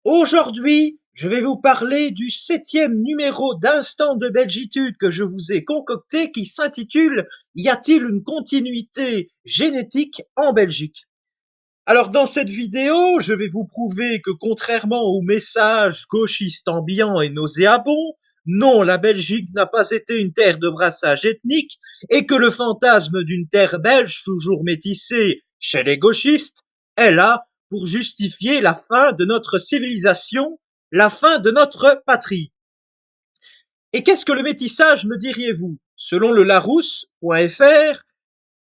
Aujourd'hui, je vais vous parler du 7e numéro d'Instant de Belgitude que je vous ai concocté qui s'intitule Y a-t-il une continuité génétique en Belgique? Alors dans cette vidéo, je vais vous prouver que contrairement aux messages gauchistes ambiants et nauséabonds, non, la Belgique n'a pas été une terre de brassage ethnique et que le fantasme d'une terre belge toujours métissée chez les gauchistes est là pour justifier la fin de notre civilisation, la fin de notre patrie. Et qu'est-ce que le métissage, me diriez-vous? Selon le Larousse.fr,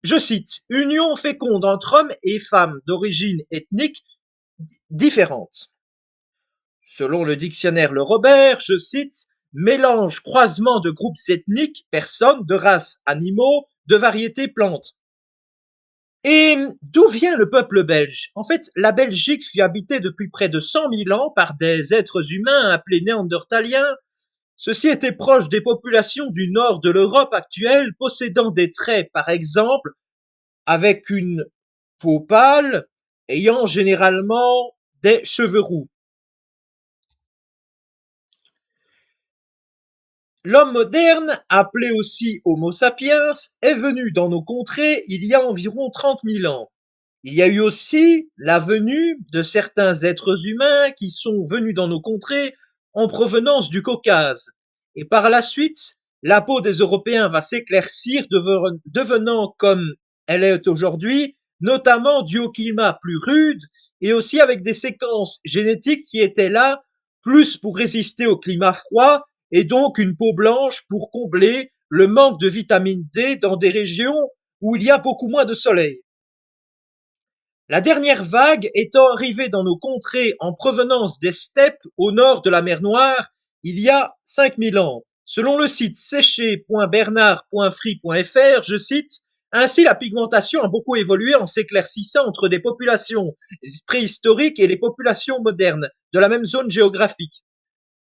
je cite, union féconde entre hommes et femmes d'origine ethnique différente. Selon le dictionnaire Le Robert, je cite, mélange, croisement de groupes ethniques, personnes, de races, animaux, de variétés plantes. Et d'où vient le peuple belge? En fait, la Belgique fut habitée depuis près de 100 000 ans par des êtres humains appelés néandertaliens. Ceux-ci étaient proches des populations du nord de l'Europe actuelle, possédant des traits, par exemple, avec une peau pâle, ayant généralement des cheveux roux. L'homme moderne, appelé aussi Homo sapiens, est venu dans nos contrées il y a environ 30 000 ans. Il y a eu aussi la venue de certains êtres humains qui sont venus dans nos contrées en provenance du Caucase. Et par la suite, la peau des Européens va s'éclaircir, devenant comme elle est aujourd'hui, notamment dû au climat plus rude et aussi avec des séquences génétiques qui étaient là plus pour résister au climat froid et donc une peau blanche pour combler le manque de vitamine D dans des régions où il y a beaucoup moins de soleil. La dernière vague étant arrivée dans nos contrées en provenance des steppes au nord de la mer Noire il y a 5000 ans. Selon le site séché.bernard.free.fr, je cite, ainsi la pigmentation a beaucoup évolué en s'éclaircissant entre des populations préhistoriques et les populations modernes de la même zone géographique.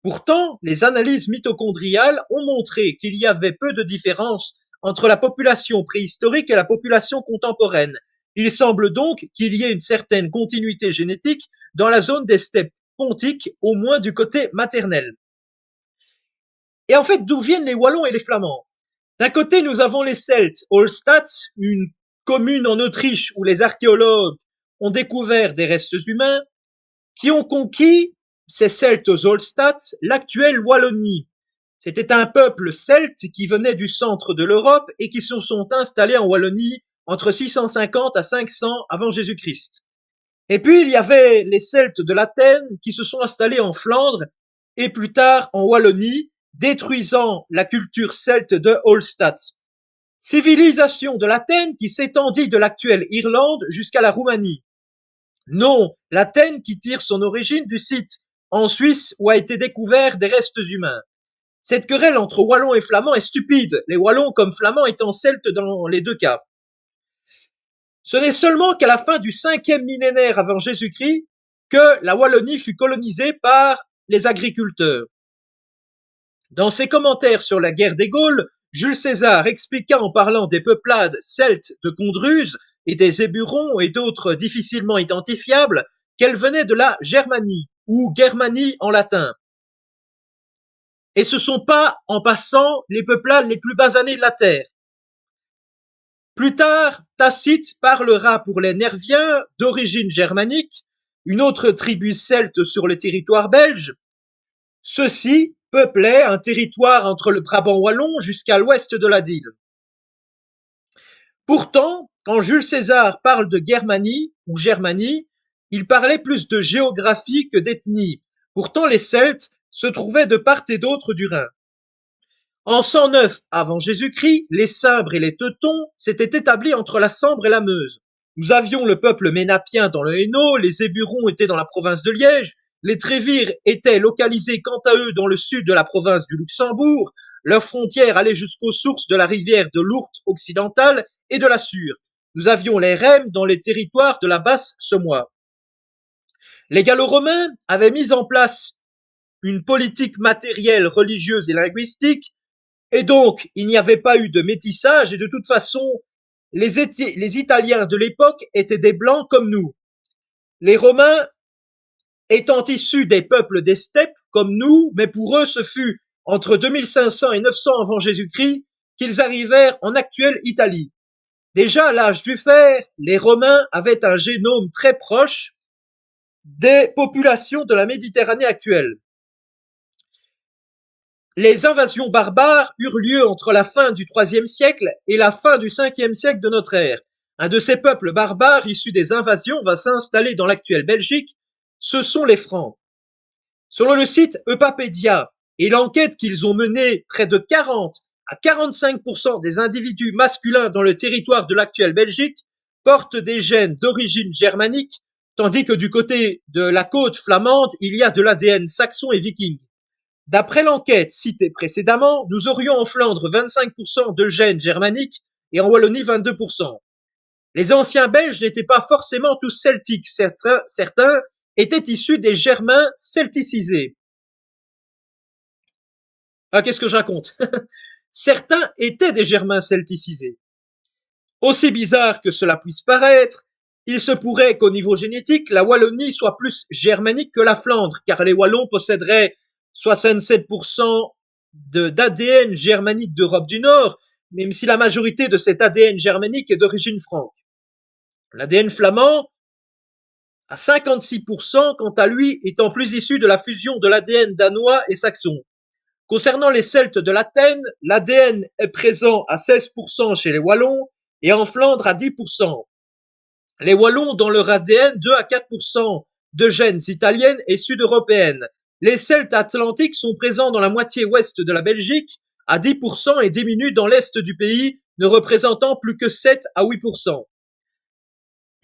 Pourtant, les analyses mitochondriales ont montré qu'il y avait peu de différence entre la population préhistorique et la population contemporaine. Il semble donc qu'il y ait une certaine continuité génétique dans la zone des steppes pontiques, au moins du côté maternel. Et en fait, d'où viennent les Wallons et les Flamands? D'un côté, nous avons les Celtes, Olstadt, une commune en Autriche où les archéologues ont découvert des restes humains, qui ont conquis, ces Celtes aux Olstadt, l'actuelle Wallonie. C'était un peuple celte qui venait du centre de l'Europe et qui se sont installés en Wallonie entre 650 à 500 avant Jésus-Christ. Et puis il y avait les Celtes de l'Athènes qui se sont installés en Flandre et plus tard en Wallonie, détruisant la culture celte de Olstadt. Civilisation de l'Athènes qui s'étendit de l'actuelle Irlande jusqu'à la Roumanie. Non, l'Athènes qui tire son origine du site en Suisse où a été découvert des restes humains. Cette querelle entre Wallons et Flamands est stupide, les Wallons comme Flamands étant celtes dans les deux cas. Ce n'est seulement qu'à la fin du 5e millénaire avant Jésus-Christ que la Wallonie fut colonisée par les agriculteurs. Dans ses commentaires sur la guerre des Gaules, Jules César expliqua en parlant des peuplades celtes de Condruse et des Éburons et d'autres difficilement identifiables qu'elles venaient de la Germanie, ou Germanie en latin. Et ce sont pas, en passant, les peuplades les plus basanés de la terre. Plus tard, Tacite parlera pour les Nerviens, d'origine germanique, une autre tribu celte sur le territoire belge. Ceux-ci peuplaient un territoire entre le Brabant wallon jusqu'à l'ouest de la Dyle. Pourtant, quand Jules César parle de Germanie ou Germanie, il parlait plus de géographie que d'ethnie. Pourtant, les Celtes se trouvaient de part et d'autre du Rhin. En 109 avant Jésus-Christ, les Cimbres et les Teutons s'étaient établis entre la Sambre et la Meuse. Nous avions le peuple ménapien dans le Hainaut, les Éburons étaient dans la province de Liège, les Trévires étaient localisés quant à eux dans le sud de la province du Luxembourg, leurs frontières allaient jusqu'aux sources de la rivière de l'Ourthe occidentale et de la Sûre. Nous avions les Rèmes dans les territoires de la basse Semois. Les Gallo-Romains avaient mis en place une politique matérielle, religieuse et linguistique, et donc il n'y avait pas eu de métissage, et de toute façon, les Italiens de l'époque étaient des blancs comme nous. Les Romains étant issus des peuples des steppes comme nous, mais pour eux ce fut entre 2500 et 900 avant Jésus-Christ qu'ils arrivèrent en actuelle Italie. Déjà à l'âge du fer, les Romains avaient un génome très proche des populations de la Méditerranée actuelle. Les invasions barbares eurent lieu entre la fin du IIIe siècle et la fin du Ve siècle de notre ère. Un de ces peuples barbares issus des invasions va s'installer dans l'actuelle Belgique, ce sont les Francs. Selon le site Eupapédia et l'enquête qu'ils ont menée, près de 40 à 45% des individus masculins dans le territoire de l'actuelle Belgique portent des gènes d'origine germanique, tandis que du côté de la côte flamande, il y a de l'ADN saxon et viking. D'après l'enquête citée précédemment, nous aurions en Flandre 25% de gènes germaniques et en Wallonie 22%. Les anciens Belges n'étaient pas forcément tous celtiques, certains étaient issus des Germains celticisés. Ah, qu'est-ce que je raconte? Certains étaient des Germains celticisés. Aussi bizarre que cela puisse paraître, il se pourrait qu'au niveau génétique, la Wallonie soit plus germanique que la Flandre, car les Wallons posséderaient 67% d'ADN germanique d'Europe du Nord, même si la majorité de cet ADN germanique est d'origine franque. L'ADN flamand, à 56%, quant à lui, étant plus issu de la fusion de l'ADN danois et saxon. Concernant les Celtes de l'Athènes, l'ADN est présent à 16% chez les Wallons et en Flandre à 10%. Les Wallons, dans leur ADN, 2 à 4% de gènes italiennes et sud-européennes. Les Celtes atlantiques sont présents dans la moitié ouest de la Belgique à 10% et diminuent dans l'est du pays, ne représentant plus que 7 à 8%.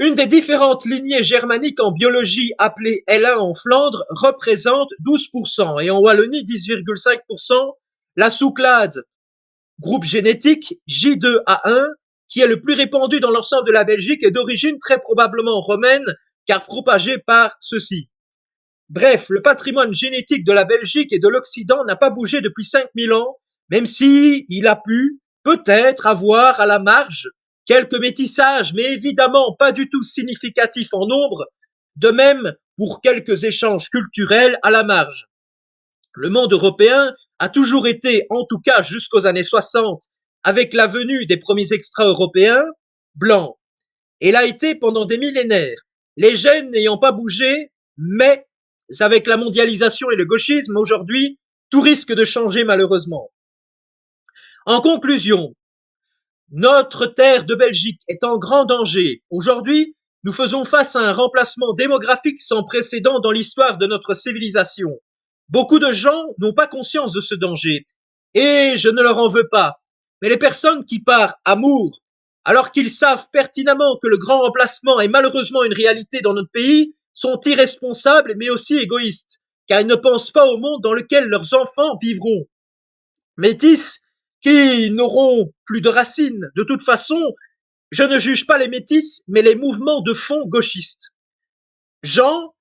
Une des différentes lignées germaniques en biologie appelée L1 en Flandre représente 12% et en Wallonie 10,5%. La sous-clade groupe génétique J2A1, qui est le plus répandu dans l'ensemble de la Belgique, est d'origine très probablement romaine, car propagée par ceux-ci. Bref, le patrimoine génétique de la Belgique et de l'Occident n'a pas bougé depuis 5000 ans, même si il a pu peut-être avoir à la marge quelques métissages, mais évidemment pas du tout significatifs en nombre, de même pour quelques échanges culturels à la marge. Le monde européen a toujours été, en tout cas jusqu'aux années 60, avec la venue des premiers extra-européens, blancs. Et l'a été pendant des millénaires. Les gènes n'ayant pas bougé, mais avec la mondialisation et le gauchisme, aujourd'hui, tout risque de changer malheureusement. En conclusion, notre terre de Belgique est en grand danger. Aujourd'hui, nous faisons face à un remplacement démographique sans précédent dans l'histoire de notre civilisation. Beaucoup de gens n'ont pas conscience de ce danger, et je ne leur en veux pas. Mais les personnes qui par amour, alors qu'ils savent pertinemment que le grand remplacement est malheureusement une réalité dans notre pays, sont irresponsables mais aussi égoïstes, car ils ne pensent pas au monde dans lequel leurs enfants vivront. Métis qui n'auront plus de racines. De toute façon, je ne juge pas les métis, mais les mouvements de fond gauchistes. Gens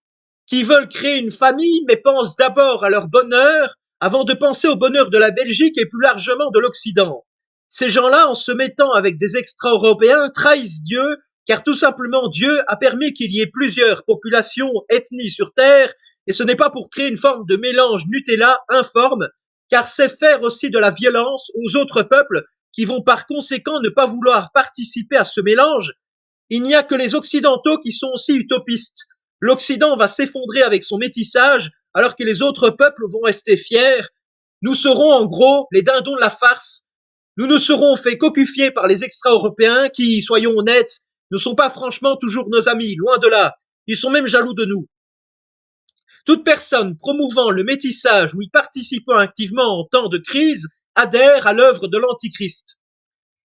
qui veulent créer une famille, mais pensent d'abord à leur bonheur avant de penser au bonheur de la Belgique et plus largement de l'Occident. Ces gens-là, en se mettant avec des extra-européens, trahissent Dieu, car tout simplement Dieu a permis qu'il y ait plusieurs populations, ethnies sur Terre, et ce n'est pas pour créer une forme de mélange Nutella informe, car c'est faire aussi de la violence aux autres peuples qui vont par conséquent ne pas vouloir participer à ce mélange. Il n'y a que les Occidentaux qui sont aussi utopistes. L'Occident va s'effondrer avec son métissage, alors que les autres peuples vont rester fiers. Nous serons en gros les dindons de la farce. Nous ne serons fait cocufier par les extra-européens qui, soyons honnêtes, ne sont pas franchement toujours nos amis, loin de là. Ils sont même jaloux de nous. Toute personne promouvant le métissage ou y participant activement en temps de crise adhère à l'œuvre de l'Antichrist.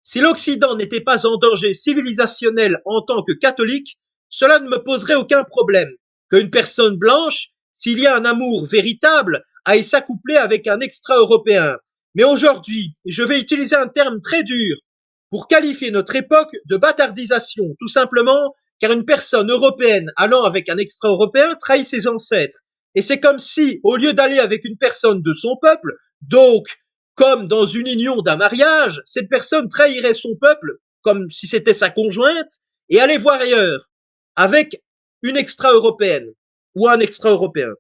Si l'Occident n'était pas en danger civilisationnel en tant que catholique, cela ne me poserait aucun problème. Qu'une personne blanche, s'il y a un amour véritable, aille s'accoupler avec un extra-européen. Mais aujourd'hui, je vais utiliser un terme très dur pour qualifier notre époque de bâtardisation, tout simplement car une personne européenne allant avec un extra-européen trahit ses ancêtres. Et c'est comme si, au lieu d'aller avec une personne de son peuple, donc comme dans une union d'un mariage, cette personne trahirait son peuple, comme si c'était sa conjointe, et allait voir ailleurs, avec une extra-européenne. ou un extra-européen,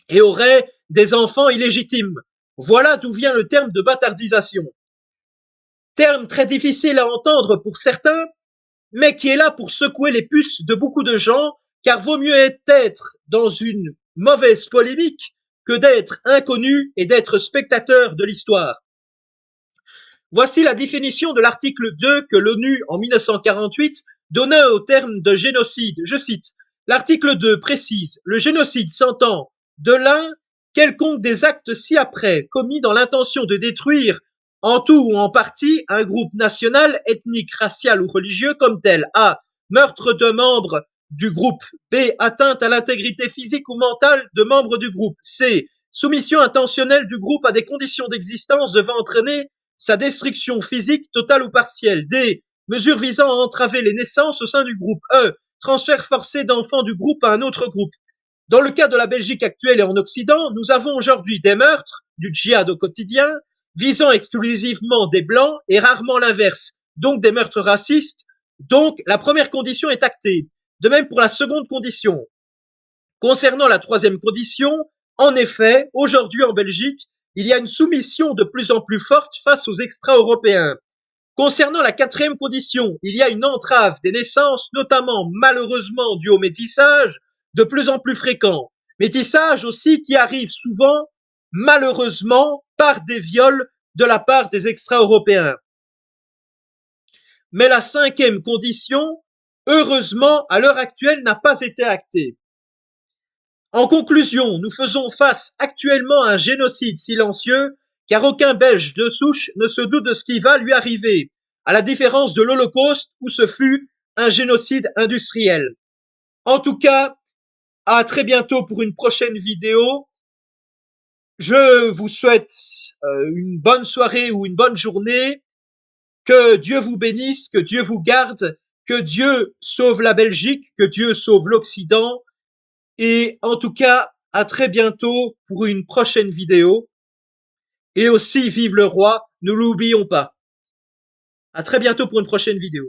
et aurait des enfants illégitimes. Voilà d'où vient le terme de bâtardisation. Terme très difficile à entendre pour certains, mais qui est là pour secouer les puces de beaucoup de gens, car vaut mieux être dans une mauvaise polémique que d'être inconnu et d'être spectateur de l'histoire. Voici la définition de l'article 2 que l'ONU, en 1948, donnait au terme de génocide. Je cite, l'article 2 précise, le génocide s'entend de l'un quelconque des actes ci-après commis dans l'intention de détruire en tout ou en partie un groupe national, ethnique, racial ou religieux comme tel. A. Meurtre de membres du groupe. B. Atteinte à l'intégrité physique ou mentale de membres du groupe. C. Soumission intentionnelle du groupe à des conditions d'existence devant entraîner sa destruction physique totale ou partielle. D. Mesures visant à entraver les naissances au sein du groupe. E. Transfert forcé d'enfants du groupe à un autre groupe. Dans le cas de la Belgique actuelle et en Occident, nous avons aujourd'hui des meurtres, du djihad au quotidien, visant exclusivement des blancs et rarement l'inverse, donc des meurtres racistes. Donc la première condition est actée. De même pour la seconde condition. Concernant la troisième condition, en effet, aujourd'hui en Belgique, il y a une soumission de plus en plus forte face aux extra-européens. Concernant la quatrième condition, il y a une entrave des naissances, notamment malheureusement due au métissage, de plus en plus fréquent. Métissage aussi qui arrive souvent, malheureusement, par des viols de la part des extra-européens. Mais la cinquième condition, heureusement, à l'heure actuelle, n'a pas été actée. En conclusion, nous faisons face actuellement à un génocide silencieux, car aucun Belge de souche ne se doute de ce qui va lui arriver, à la différence de l'Holocauste où ce fut un génocide industriel. En tout cas, à très bientôt pour une prochaine vidéo. Je vous souhaite une bonne soirée ou une bonne journée. Que Dieu vous bénisse, que Dieu vous garde, que Dieu sauve la Belgique, que Dieu sauve l'Occident. Et en tout cas, à très bientôt pour une prochaine vidéo. Et aussi, vive le roi, ne l'oublions pas. À très bientôt pour une prochaine vidéo.